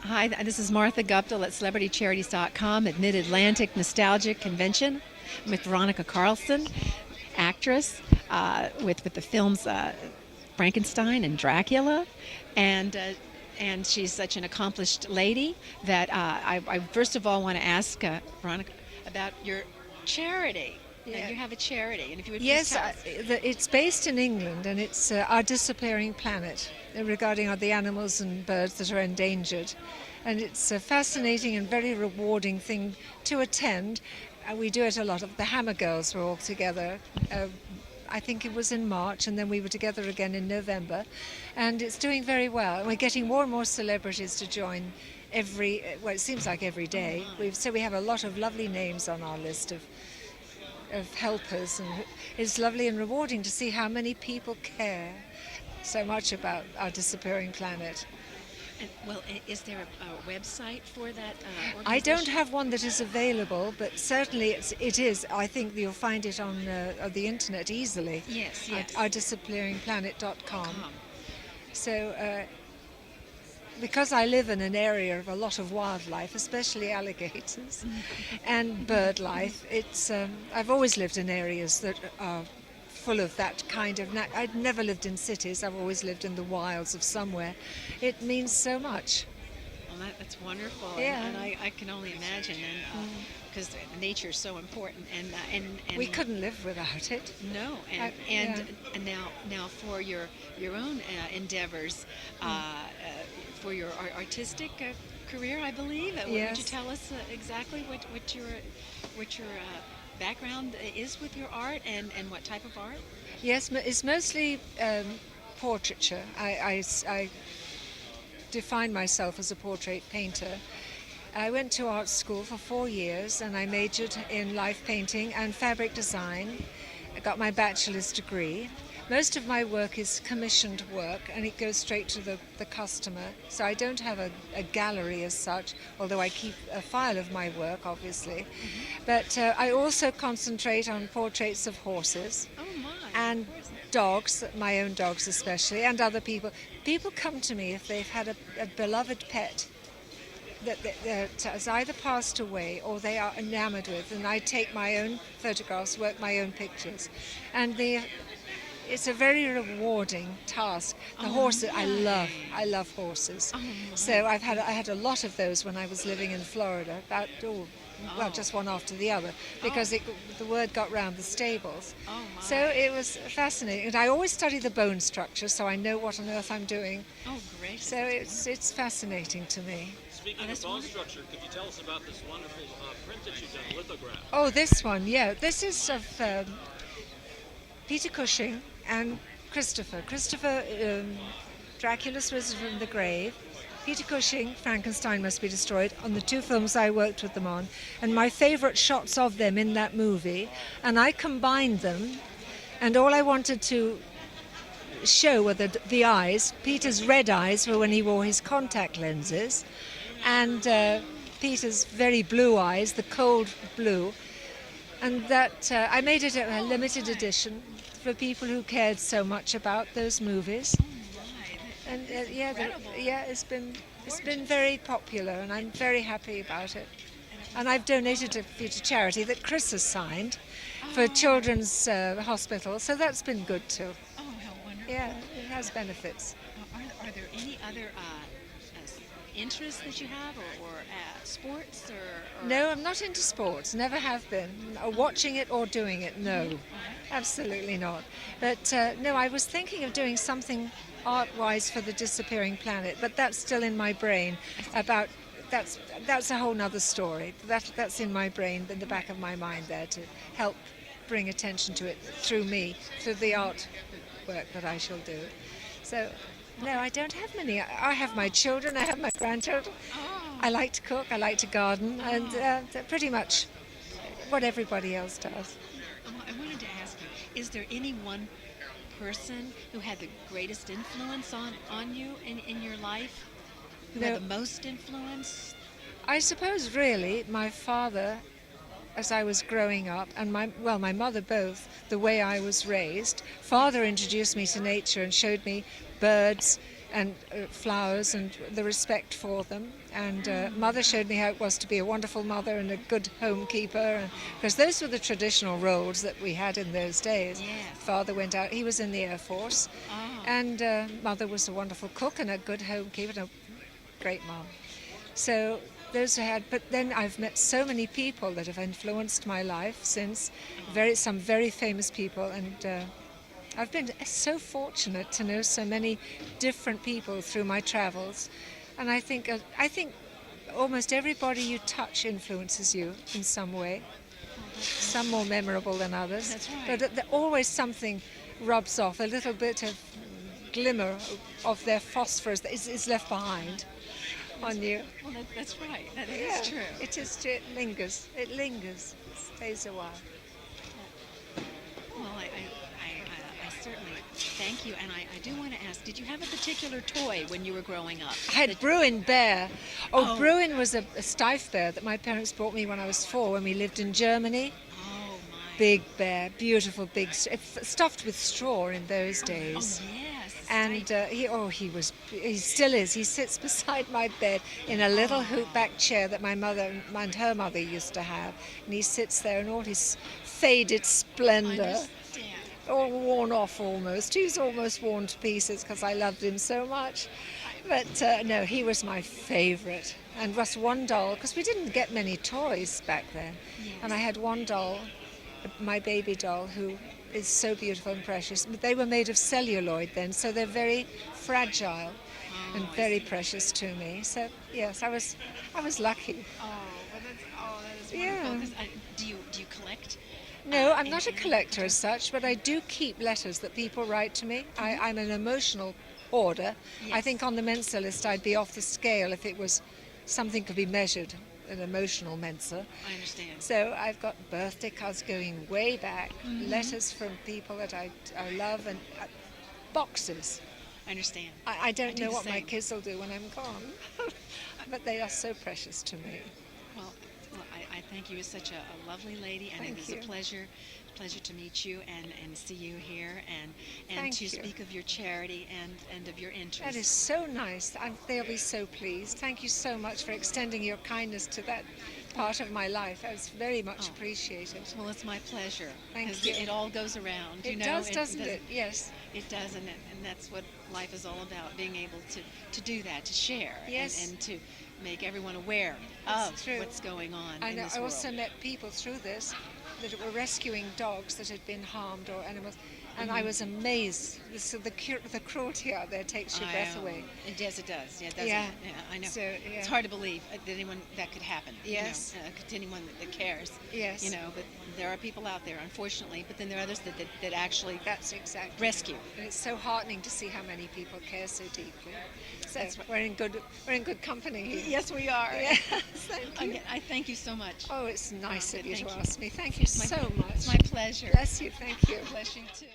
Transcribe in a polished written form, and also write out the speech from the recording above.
Hi, this is Martha Guptill at CelebrityCharities.com at Mid-Atlantic Nostalgia Convention. I'm with Veronica Carlson, actress, with the films Frankenstein and Dracula, and uh, and she's such an accomplished lady that I first of all want to ask Veronica about your charity. Now, Yeah. you have a charity, and if you would please Yes, tell us. it's based in England, and it's Our Disappearing Planet, regarding the animals and birds that are endangered. And it's a fascinating and very rewarding thing to attend. We do it a lot. The Hammer Girls were all together. I think it was in March, and then we were together again in November. And it's doing very well. And we're getting more and more celebrities to join well, it seems like every day. So we have a lot of lovely names on our list of helpers, and it's lovely and rewarding to see how many people care so much about our disappearing planet. And, well, is there a website for that I don't organization? have one that is available, but certainly it is. I think you'll find it on the internet easily Yes, at yes. ourdisappearingplanet.com. .com. So because I live in an area of a lot of wildlife, especially alligators, and bird life, I've always lived in areas that are full of that kind of. I'd never lived in cities. I've always lived in the wilds of somewhere. It means so much. Well, that's wonderful, Yeah. and I can only imagine, and because nature is so important, and We couldn't live without it. no, Yeah. and now for your own endeavors, for your artistic career, I believe. Would you Yes. tell us exactly what your background is with your art, and what type of art? Yes, it's mostly portraiture. I define myself as a portrait painter. I went to art school for 4 years, and I majored in life painting and fabric design. I got my bachelor's degree. Most of my work is commissioned work, and it goes straight to the customer. So I don't have a gallery as such, although I keep a file of my work, obviously. But I also concentrate on portraits of horses Oh my! and dogs, my own dogs especially, and other people. People come to me if they've had a beloved pet that has either passed away or they are enamored with, and I take my own photographs, work my own pictures, and it's a very rewarding task. The horses, I love horses. Oh, So I had a lot of those when I was living in Florida. Well, just one after the other, because the word got round the stables. Oh my! So it was fascinating, and I always study the bone structure, so I know what on earth I'm doing. Oh, great! So it's fascinating to me. Speaking of that's bone wonderful. structure, could you tell us about this wonderful print that you've done, lithograph? Oh, this one, yeah. This is of Peter Cushing and Christopher. Christopher, Dracula's Risen from the Grave. Peter Cushing, Frankenstein Must Be Destroyed, on the two films I worked with them on. And my favourite shots of them in that movie. And I combined them, and all I wanted to show were the eyes. Peter's red eyes were when he wore his contact lenses, and Peter's very blue eyes, the cold blue. And that I made it a limited edition for people who cared so much about those movies. And it's been very popular, and I'm very happy about it. And I've donated a few to charity that Chris has signed for Children's Hospital, so that's been good too. Oh, how wonderful! Yeah, it has benefits. Are there any other interests that you have, or sports, or? No, I'm not into sports, never have been. Watching it or doing it, no, absolutely not. But no, I was thinking of doing something art-wise for the disappearing planet, but that's still in my brain. About that's a whole nother story. That's in my brain, in the back of my mind there, to help bring attention to it through me, through the art work that I shall do. So no, I don't have many. I have my children, I have my grandchildren. I like to cook, I like to garden, and pretty much what everybody else does. I wanted to ask you: is there any one person who had the greatest influence on you in your life? Who had No, the most influence? I suppose really my father, as I was growing up, and my mother both, the way I was raised. Father introduced me to nature and showed me birds, and flowers and the respect for them. And mother showed me how it was to be a wonderful mother and a good homekeeper, because those were the traditional roles that we had in those days. Yes. Father went out, he was in the Air Force, Oh. and mother was a wonderful cook and a good homekeeper and a great mom. So those I had, but then I've met so many people that have influenced my life since, some very famous people, and I've been so fortunate to know so many different people through my travels, and I think almost everybody you touch influences you in some way. Some more memorable than others. That's right. But always something rubs off, a little bit of glimmer of their phosphorus that is left behind on you. Well, that's right. That Yeah, is true. it is true. It lingers. It lingers. It stays a while. Well, I certainly thank you, and I do want to ask, did you have a particular toy when you were growing up? I had that- Bruin bear. Oh. Bruin was a stiff bear that my parents brought me when I was 4 when we lived in Germany. Oh, my. Big bear, beautiful, big, stuffed with straw in those days. Oh, yes. And he still is. He sits beside my bed in a little hoop-back chair that my mother and her mother used to have. And he sits there in all his faded I splendor, understand. all worn off almost. He's almost worn to pieces because I loved him so much. But no, he was my favorite. And was one doll, because we didn't get many toys back then. Yes. And I had one doll, my baby doll, who is so beautiful and precious. But they were made of celluloid then, so they're very fragile and I very see. precious to me. So yes, I was lucky. That is Yeah. wonderful. 'Cause do you collect? No, I'm in- not a in- collector as such, but I do keep letters that people write to me. I'm an emotional hoarder. I Yes. think on the Mensa list I'd be off the scale if it was something could be measured, an emotional Mensa. I understand. So I've got birthday cards going way back, letters from people that I love, and boxes. I understand. I don't do know the what my same. kids will do when I'm gone, but they are so precious to me. Well, I thank you. As such a lovely lady, and Thank it was you. a pleasure to meet you and see you here and Thank to you. speak of your charity and of your interests. That is so nice. They'll be so pleased. Thank you so much for extending your kindness to that part of my life. That was very much appreciated. Well, it's my pleasure. Thank 'Cause you. It all goes around. It you know? does, doesn't it? Yes. It does, and that's what life is all about, being able to do that, to share, Yes. and to make everyone aware That's of true. what's going on I in know. this I world. also met people through this that were rescuing dogs that had been harmed or animals, and I was amazed. The cruelty out there takes your breath away. Yes, it does. Yeah, it does. Yeah. I know. So, yeah. It's hard to believe that anyone that could happen. Yes. To anyone that cares. Yes. You know, but there are people out there, unfortunately. But then there are others that actually That's exactly. rescue. And it's so heartening to see how many people care so deeply. So That's right. we're in good company here. Yes, we are. Yes, thank you. Again, I thank you so much. Oh, it's nice of you Thank to you. ask me. Thank you so much. It's my pleasure. Bless you. Thank you. Bless you too.